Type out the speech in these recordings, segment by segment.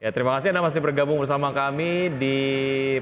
Ya, terima kasih Anda masih bergabung bersama kami di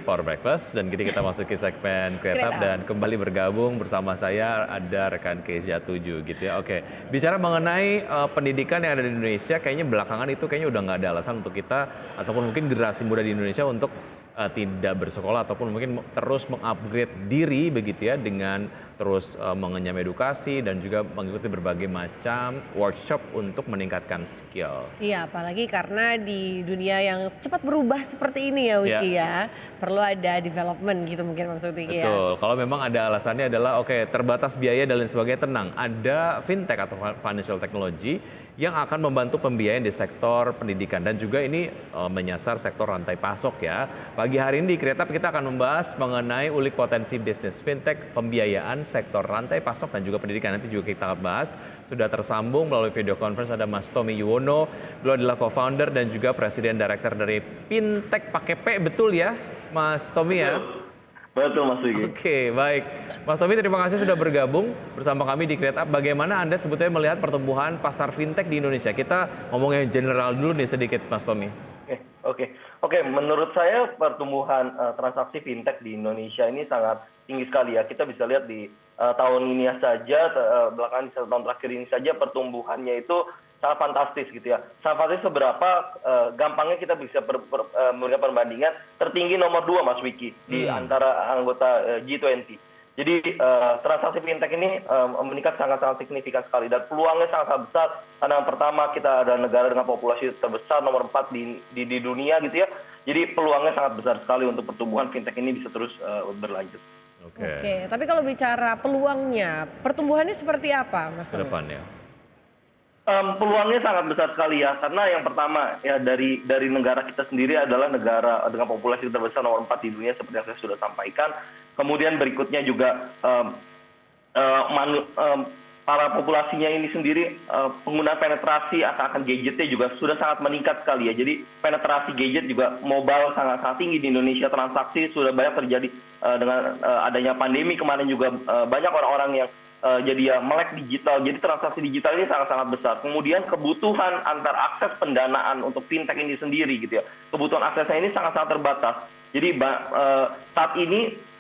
Power Breakfast dan kita masuki segmen Kreatif Kereta. dan kembali bergabung bersama saya ada rekan Kezia 7 gitu ya. Oke, bicara mengenai pendidikan yang ada di Indonesia, kayaknya belakangan itu kayaknya udah nggak ada alasan untuk kita ataupun mungkin generasi muda di Indonesia untuk tidak bersekolah ataupun mungkin terus mengupgrade diri begitu ya dengan terus mengenyam edukasi dan juga mengikuti berbagai macam workshop untuk meningkatkan skill. Iya, apalagi karena di dunia yang cepat berubah seperti ini ya Ya. Wiki ya. Perlu ada development gitu mungkin maksud Wiki ya. Betul, kalau memang ada alasannya adalah oke terbatas biaya dan lain sebagainya tenang. Ada fintech atau financial technology yang akan membantu pembiayaan di sektor pendidikan dan juga ini menyasar sektor rantai pasok ya. Pagi hari ini di Kreatif kita akan membahas mengenai ulik potensi bisnis fintech, pembiayaan sektor rantai pasok dan juga pendidikan. Nanti juga kita bahas. Sudah tersambung melalui video conference ada Mas Tommy Yuwono. Beliau adalah co-founder dan juga presiden director dari Fintech pakai P, betul ya Mas Tommy ya? Betul Mas Wigi. Oke, baik. Mas Tommy, terima kasih sudah bergabung bersama kami di Create Up. Bagaimana Anda sebetulnya melihat pertumbuhan pasar fintech di Indonesia? Kita ngomongin general dulu nih sedikit, Mas Tommy. Oke. Menurut saya pertumbuhan transaksi fintech di Indonesia ini sangat tinggi sekali ya. Kita bisa lihat di tahun ini saja, belakangan di 1 tahun terakhir ini saja pertumbuhannya itu sangat fantastis gitu ya. Sangat fantastis seberapa gampangnya kita bisa memberikan perbandingan tertinggi nomor 2 Mas Wiki di antara anggota G20. Jadi transaksi fintech ini meningkat sangat-sangat signifikan sekali dan peluangnya sangat besar karena yang pertama kita ada negara dengan populasi terbesar nomor 4 di dunia gitu ya. Jadi peluangnya sangat besar sekali untuk pertumbuhan fintech ini bisa terus berlanjut. Oke, tapi kalau bicara peluangnya, pertumbuhannya seperti apa Mas Ke Tommy? depannya. Peluangnya sangat besar sekali ya, karena yang pertama ya dari negara kita sendiri adalah negara dengan populasi terbesar nomor 4 di dunia seperti yang saya sudah sampaikan. Kemudian berikutnya juga para populasinya ini sendiri penggunaan penetrasi akan gadgetnya juga sudah sangat meningkat sekali ya. Jadi penetrasi gadget juga mobile sangat tinggi di Indonesia, transaksi sudah banyak terjadi dengan adanya pandemi kemarin juga banyak orang-orang yang jadi ya melek digital, jadi transaksi digital ini sangat-sangat besar. Kemudian kebutuhan antar akses pendanaan untuk fintech ini sendiri gitu ya, kebutuhan aksesnya ini sangat-sangat terbatas. Jadi saat ini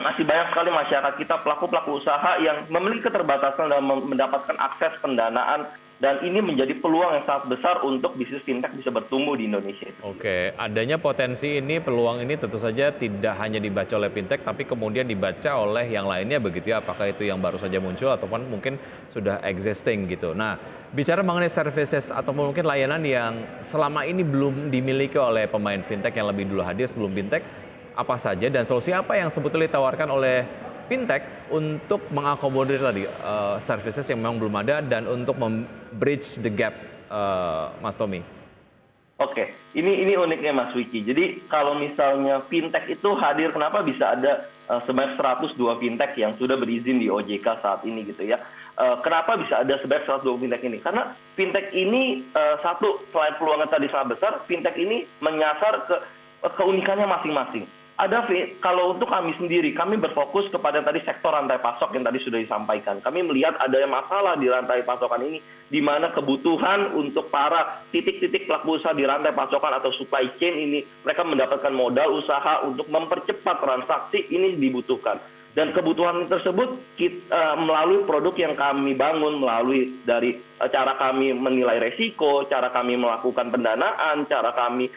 masih banyak sekali masyarakat kita pelaku-pelaku usaha yang memiliki keterbatasan dalam mendapatkan akses pendanaan dan ini menjadi peluang yang sangat besar untuk bisnis fintech bisa bertumbuh di Indonesia. Oke, adanya potensi ini, peluang ini tentu saja tidak hanya dibaca oleh fintech, tapi kemudian dibaca oleh yang lainnya begitu ya, apakah itu yang baru saja muncul ataupun mungkin sudah existing gitu. Nah, bicara mengenai services atau mungkin layanan yang selama ini belum dimiliki oleh pemain fintech yang lebih dulu hadir sebelum fintech, apa saja dan solusi apa yang sebetulnya ditawarkan oleh fintech untuk mengakomodir tadi services yang memang belum ada dan untuk bridge the gap, Mas Tommy? Oke, ini uniknya Mas Wiki. Jadi kalau misalnya fintech itu hadir, kenapa bisa ada sebanyak 102 fintech yang sudah berizin di OJK saat ini gitu ya? Kenapa bisa ada sebanyak 102 fintech ini? Karena fintech ini satu, selain peluangnya tadi sangat besar, fintech ini menyasar ke keunikannya masing-masing. Kalau untuk kami sendiri, kami berfokus kepada tadi sektor rantai pasok yang tadi sudah disampaikan. Kami melihat ada masalah di rantai pasokan ini, di mana kebutuhan untuk para titik-titik pelaku usaha di rantai pasokan atau supply chain ini, mereka mendapatkan modal usaha untuk mempercepat transaksi ini dibutuhkan. Dan kebutuhan tersebut melalui produk yang kami bangun, melalui dari cara kami menilai resiko, cara kami melakukan pendanaan, cara kami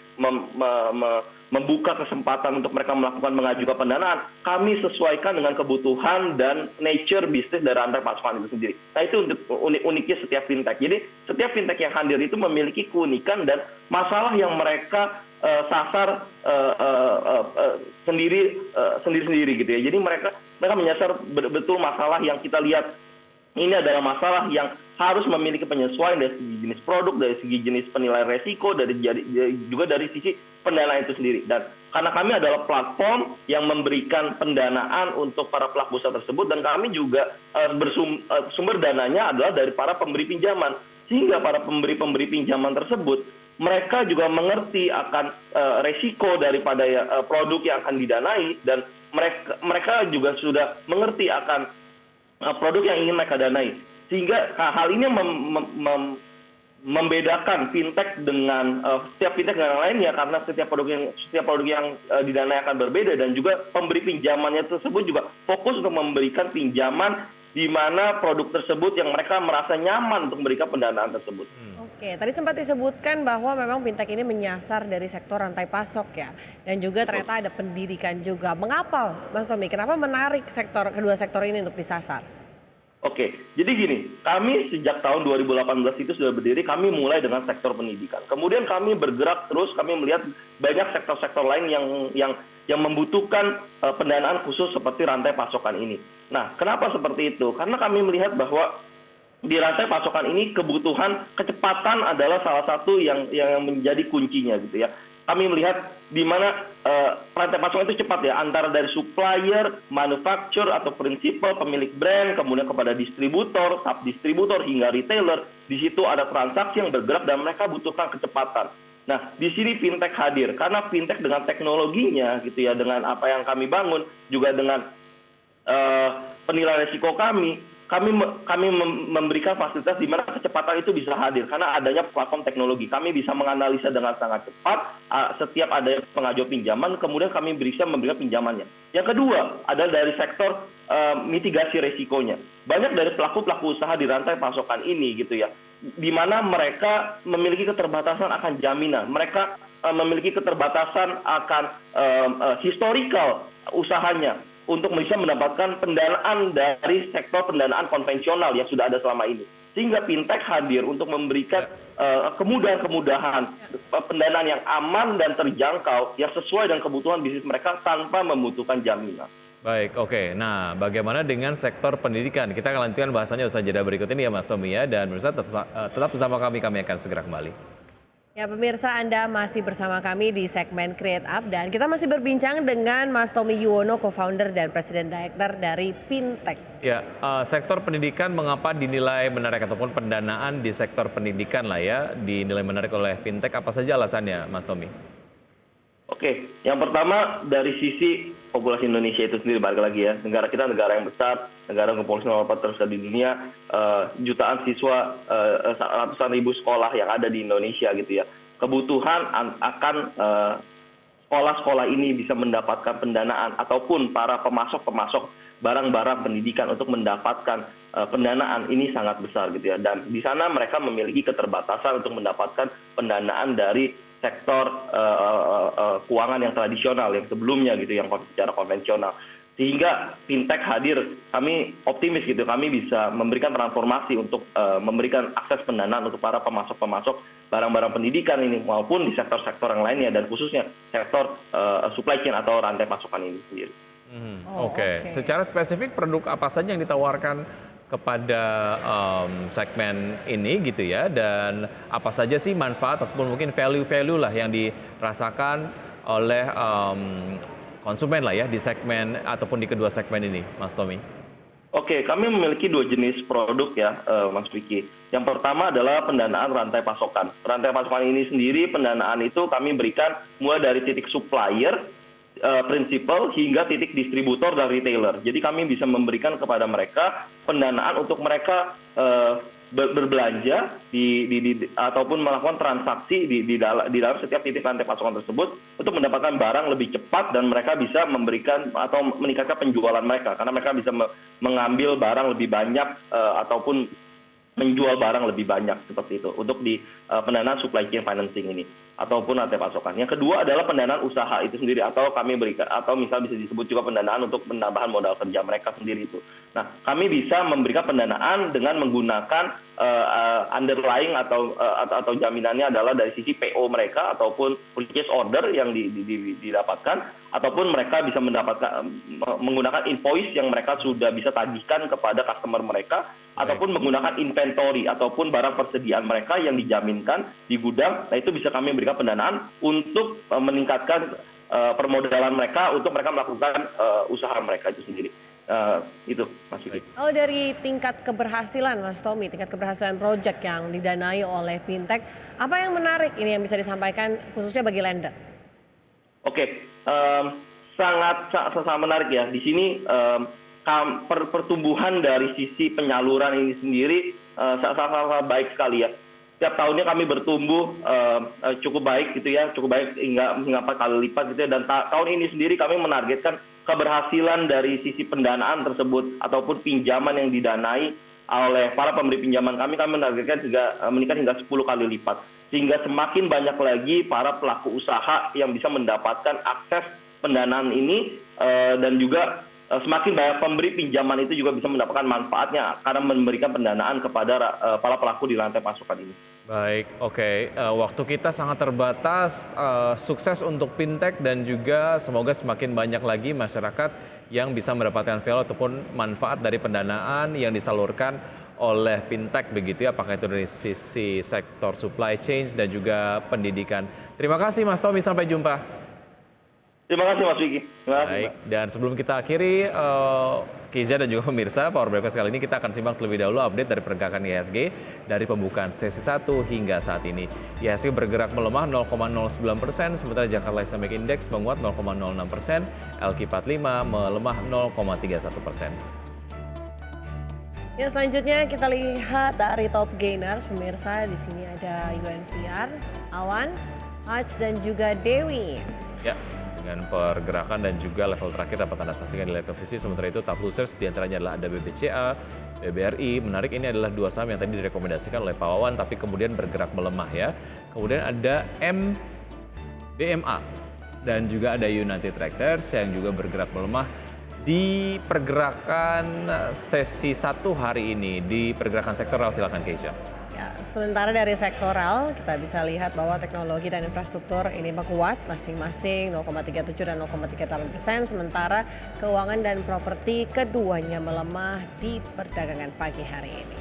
membuka kesempatan untuk mereka mengajukan pendanaan, kami sesuaikan dengan kebutuhan dan nature bisnis dari rantai pasokan itu sendiri. Nah itu uniknya setiap fintech. Jadi setiap fintech yang hadir itu memiliki keunikan dan masalah yang mereka sasar sendiri gitu ya. Jadi mereka menyasar betul masalah yang kita lihat ini adalah masalah yang harus memiliki penyesuaian dari segi jenis produk, dari segi jenis penilaian resiko, juga dari sisi pendanaan itu sendiri. Dan karena kami adalah platform yang memberikan pendanaan untuk para pelaku usaha tersebut dan kami juga sumber dananya adalah dari para pemberi pinjaman. Sehingga para pemberi pinjaman tersebut mereka juga mengerti akan resiko daripada produk yang akan didanai dan mereka juga sudah mengerti akan produk yang ingin mereka danai. Sehingga hal ini membedakan fintech dengan setiap fintech dengan yang lainnya karena setiap produk yang didanai akan berbeda, dan juga pemberi pinjamannya tersebut juga fokus untuk memberikan pinjaman di mana produk tersebut yang mereka merasa nyaman untuk memberikan pendanaan tersebut. Oke, tadi sempat disebutkan bahwa memang fintech ini menyasar dari sektor rantai pasok ya, dan juga ternyata ada pendidikan juga. Mengapa, Mas Tommy? Kenapa menarik kedua sektor ini untuk disasar? Oke, jadi gini, kami sejak tahun 2018 itu sudah berdiri, kami mulai dengan sektor pendidikan. Kemudian kami bergerak terus, kami melihat banyak sektor-sektor lain yang membutuhkan pendanaan khusus seperti rantai pasokan ini. Nah, kenapa seperti itu? Karena kami melihat bahwa di rantai pasokan ini kebutuhan kecepatan adalah salah satu yang menjadi kuncinya gitu ya. Kami melihat di mana rantai pasokan itu cepat ya, antara dari supplier, manufacturer atau prinsipal, pemilik brand, kemudian kepada distributor, sub-distributor hingga retailer. Di situ ada transaksi yang bergerak dan mereka butuhkan kecepatan. Nah, di sini fintech hadir karena fintech dengan teknologinya gitu ya, dengan apa yang kami bangun, juga dengan penilaian risiko kami memberikan fasilitas di mana kecepatan itu bisa hadir karena adanya platform teknologi. Kami bisa menganalisa dengan sangat cepat setiap ada pengajuan pinjaman, kemudian kami bisa memberikan pinjamannya. Yang kedua adalah dari sektor mitigasi risikonya. Banyak dari pelaku-pelaku usaha di rantai pasokan ini gitu ya, di mana mereka memiliki keterbatasan akan jaminan, mereka memiliki keterbatasan akan historical usahanya untuk bisa mendapatkan pendanaan dari sektor pendanaan konvensional yang sudah ada selama ini. Sehingga fintech hadir untuk memberikan kemudahan-kemudahan pendanaan yang aman dan terjangkau yang sesuai dengan kebutuhan bisnis mereka tanpa membutuhkan jaminan. Baik, oke. Nah, bagaimana dengan sektor pendidikan? Kita akan lanjutkan bahasanya usaha jeda berikut ini ya Mas Tommy ya. Dan pemirsa tetap bersama kami akan segera kembali. Ya pemirsa, Anda masih bersama kami di segmen Create Up dan kita masih berbincang dengan Mas Tommy Yuwono, co-founder dan Presiden Director dari Fintech. Ya, sektor pendidikan mengapa dinilai menarik ataupun pendanaan di sektor pendidikan lah ya dinilai menarik oleh Fintech, apa saja alasannya Mas Tommy? Oke, yang pertama dari sisi populasi Indonesia itu sendiri, balik lagi ya, negara kita negara yang besar, negara dengan populasi nomor 4 terbesar di dunia, jutaan siswa, ratusan ribu sekolah yang ada di Indonesia gitu ya. Kebutuhan akan sekolah-sekolah ini bisa mendapatkan pendanaan ataupun para pemasok barang-barang pendidikan untuk mendapatkan pendanaan ini sangat besar gitu ya. Dan di sana mereka memiliki keterbatasan untuk mendapatkan pendanaan dari sektor keuangan yang tradisional yang sebelumnya gitu, yang secara konvensional. Sehingga fintech hadir, kami optimis gitu, kami bisa memberikan transformasi untuk memberikan akses pendanaan untuk para pemasok barang-barang pendidikan ini maupun di sektor-sektor yang lainnya, dan khususnya sektor supply chain atau rantai pasokan ini sendiri. Oke. Secara spesifik produk apa saja yang ditawarkan kepada segmen ini gitu ya, dan apa saja sih manfaat ataupun mungkin value-value lah yang dirasakan oleh konsumen lah ya di segmen ataupun di kedua segmen ini, Mas Tommy? Oke, kami memiliki dua jenis produk ya, Mas Vicky. Yang pertama adalah pendanaan rantai pasokan. Rantai pasokan ini sendiri, pendanaan itu kami berikan mulai dari titik supplier, prinsipal hingga titik distributor dan retailer. Jadi kami bisa memberikan kepada mereka pendanaan untuk mereka berbelanja ataupun melakukan transaksi di dalam setiap titik rantai pasokan tersebut untuk mendapatkan barang lebih cepat, dan mereka bisa memberikan atau meningkatkan penjualan mereka karena mereka bisa mengambil barang lebih banyak ataupun menjual barang lebih banyak seperti itu untuk di pendanaan supply chain financing ini ataupun rantai pasokan. Yang kedua adalah pendanaan usaha itu sendiri, atau kami berikan, atau misal bisa disebut juga pendanaan untuk penambahan modal kerja mereka sendiri itu. Nah, kami bisa memberikan pendanaan dengan menggunakan underlying atau jaminannya adalah dari sisi PO mereka ataupun purchase order yang didapatkan, ataupun mereka bisa menggunakan invoice yang mereka sudah bisa tagihkan kepada customer mereka, ataupun menggunakan inventory ataupun barang persediaan mereka yang dijaminkan di gudang. Nah, itu bisa kami berikan pendanaan untuk meningkatkan permodalan mereka untuk mereka melakukan usaha mereka itu sendiri. Itu Mas Vicky. Kalau dari tingkat keberhasilan Mas Tommy, tingkat keberhasilan proyek yang didanai oleh Fintech, apa yang menarik ini yang bisa disampaikan khususnya bagi lender? Oke, sangat menarik ya. Di sini pertumbuhan dari sisi penyaluran ini sendiri sangat baik sekali ya. Setiap tahunnya kami bertumbuh cukup baik gitu ya, cukup baik hingga 4 kali lipat gitu ya. Dan tahun ini sendiri kami menargetkan keberhasilan dari sisi pendanaan tersebut ataupun pinjaman yang didanai oleh para pemberi pinjaman kami menargetkan juga meningkat hingga 10 kali lipat. Sehingga semakin banyak lagi para pelaku usaha yang bisa mendapatkan akses pendanaan ini dan juga semakin banyak pemberi pinjaman itu juga bisa mendapatkan manfaatnya karena memberikan pendanaan kepada para pelaku di rantai pasokan ini. Baik, oke. Waktu kita sangat terbatas. Sukses untuk fintech dan juga semoga semakin banyak lagi masyarakat yang bisa mendapatkan value ataupun manfaat dari pendanaan yang disalurkan oleh fintech begitu ya, apakah itu dari sisi sektor supply chain dan juga pendidikan. Terima kasih Mas Tommy, sampai jumpa. Terima kasih Mas Wiki. Terima kasih, Baik, Mbak. dan sebelum kita akhiri, Kiza dan juga pemirsa, Power Breakfast kali ini kita akan simak terlebih dahulu update dari pergerakan IHSG dari pembukaan sesi 1 hingga saat ini. IHSG bergerak melemah 0,09%, sementara Jakarta Islamic Index menguat 0,06%, LQ45 melemah 0,31%. Ya, selanjutnya kita lihat dari top gainers pemirsa. Di sini ada UNVR, Awan, Hutch dan juga Dewi. Ya, dengan pergerakan dan juga level terakhir dapat Anda saksikan di layar televisi. Sementara itu top losers diantaranya adalah ada BBCA, BBRI. Menarik, ini adalah dua saham yang tadi direkomendasikan oleh Pak Wawan tapi kemudian bergerak melemah ya. Kemudian ada BMA dan juga ada United Tractors yang juga bergerak melemah di pergerakan sesi 1 hari ini. Di pergerakan sektoral silakan Keisha. Ya, sementara dari sektoral kita bisa lihat bahwa teknologi dan infrastruktur ini menguat masing-masing 0,37 dan 0,38%, sementara keuangan dan properti keduanya melemah di perdagangan pagi hari ini.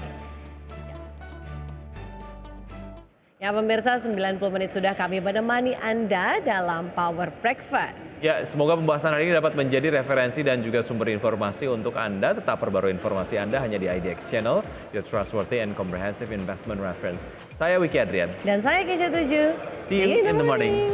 Ya pemirsa, 90 menit sudah kami menemani Anda dalam Power Breakfast. Ya, semoga pembahasan hari ini dapat menjadi referensi dan juga sumber informasi untuk Anda. Tetap perbarui informasi Anda hanya di IDX Channel, your trustworthy and comprehensive investment reference. Saya Wiki Adrian. Dan saya Keisha 7. See you in the morning.